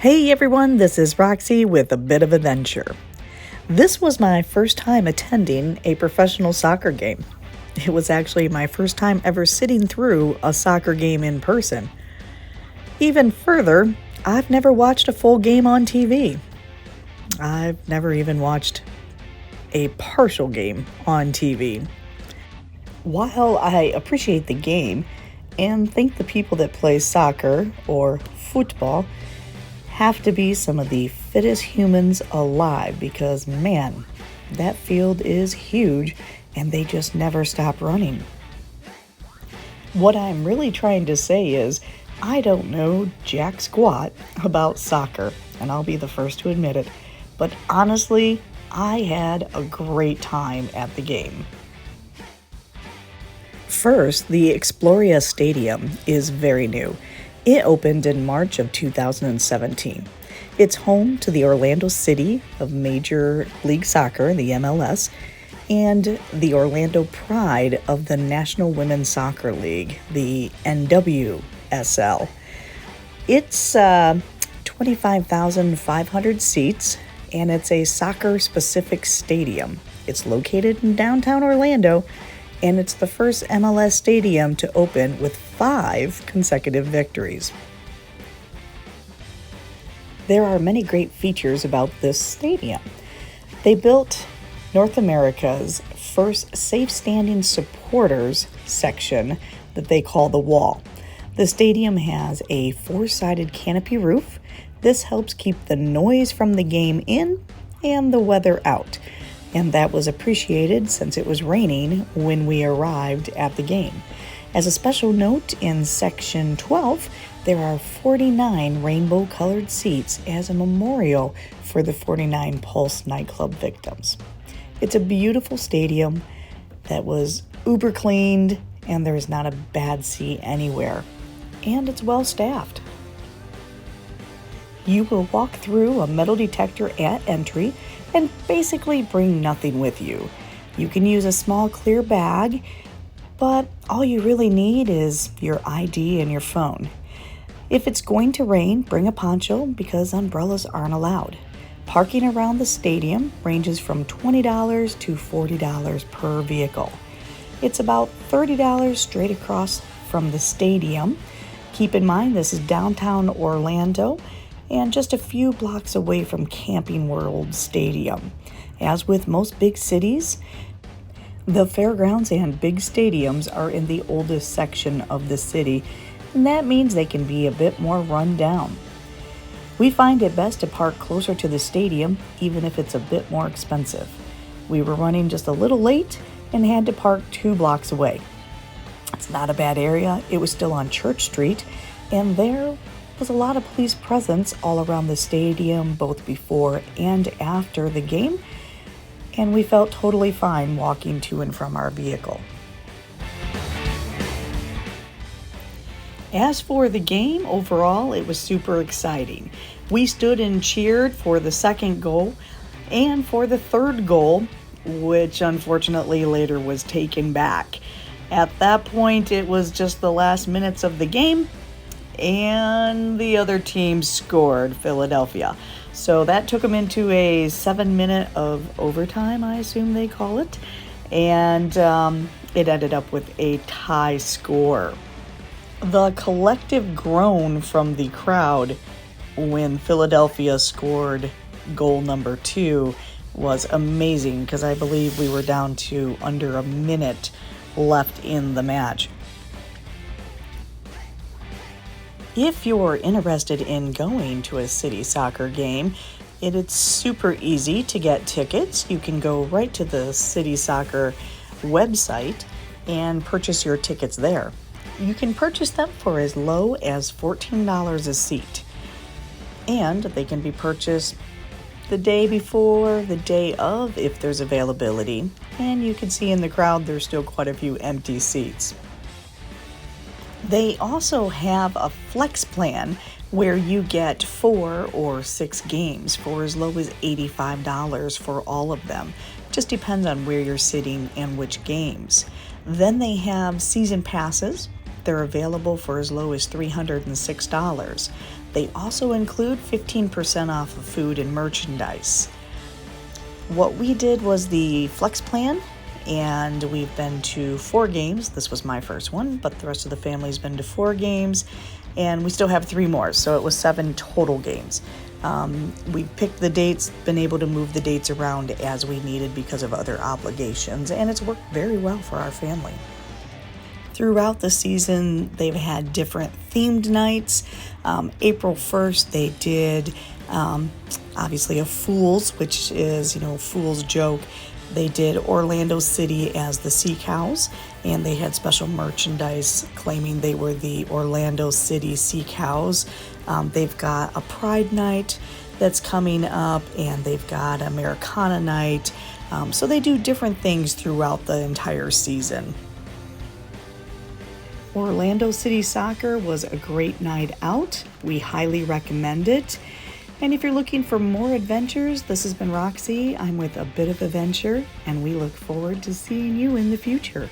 Hey everyone, this is Roxy with a bit of adventure. This was my first time attending a professional soccer game. It was actually my first time ever sitting through a soccer game in person. Even further, I've never watched a full game on TV. I've never even watched a partial game on TV. While I appreciate the game and think the people that play soccer or football have to be some of the fittest humans alive because, man, that field is huge and they just never stop running. What I'm really trying to say is I don't know jack squat about soccer, and I'll be the first to admit it, but honestly, I had a great time at the game. First, the Exploria Stadium is very new. It opened in March of 2017. It's home to the Orlando City of Major League Soccer, the MLS, and the Orlando Pride of the National Women's Soccer League, the NWSL. It's 25,500 seats, and it's a soccer-specific stadium. It's located in downtown Orlando, and it's the first MLS stadium to open with 5 consecutive victories. There are many great features about this stadium. They built North America's first safe-standing supporters section that they call the Wall. The stadium has a 4-sided canopy roof. This helps keep the noise from the game in and the weather out. And that was appreciated since it was raining when we arrived at the game. As a special note, in Section 12, there are 49 rainbow-colored seats as a memorial for the 49 Pulse nightclub victims. It's a beautiful stadium that was uber cleaned, and there is not a bad seat anywhere. And it's well staffed. You will walk through a metal detector at entry and basically bring nothing with you. You can use a small clear bag, but all you really need is your ID and your phone. If it's going to rain, bring a poncho because umbrellas aren't allowed. Parking around the stadium ranges from $20 to $40 per vehicle. It's about $30 straight across from the stadium. Keep in mind this is downtown Orlando, and just a few blocks away from Camping World Stadium. As with most big cities, the fairgrounds and big stadiums are in the oldest section of the city, and that means they can be a bit more run down. We find it best to park closer to the stadium, even if it's a bit more expensive. We were running just a little late and had to park 2 blocks away. It's not a bad area. It was still on Church Street, and there was a lot of police presence all around the stadium, both before and after the game, and we felt totally fine walking to and from our vehicle. As for the game, overall, it was super exciting. We stood and cheered for the second goal and for the third goal, which unfortunately later was taken back. At that point, it was just the last minutes of the game, and the other team scored, Philadelphia. So that took them into a 7-minute of overtime, I assume they call it, and it ended up with a tie score. The collective groan from the crowd when Philadelphia scored goal number 2 was amazing because I believe we were down to under a minute left in the match. If you're interested in going to a city soccer game, it's super easy to get tickets. You can go right to the City Soccer website and purchase your tickets there. You can purchase them for as low as $14 a seat. And they can be purchased the day before, the day of, if there's availability. And you can see in the crowd there's still quite a few empty seats. They also have a flex plan where you get 4 or 6 games for as low as $85 for all of them. Just depends on where you're sitting and which games. Then they have season passes. They're available for as low as $306. They also include 15% off of food and merchandise. What we did was the Flex Plan, and we've been to 4 games. This was my first one, but the rest of the family's been to 4 games, and we still have 3 more, so it was 7 total games. We picked the dates, been able to move the dates around as we needed because of other obligations, and it's worked very well for our family. Throughout the season, they've had different themed nights. April 1st, they did obviously a Fools, which is, Fool's Joke. They did Orlando City as the Sea Cows, and they had special merchandise claiming they were the Orlando City Sea Cows. They've got a Pride Night that's coming up, and they've got Americana Night. So they do different things throughout the entire season. Orlando City Soccer was a great night out. We highly recommend it. And if you're looking for more adventures, this has been Roxy. I'm with A Bit of Adventure, and we look forward to seeing you in the future.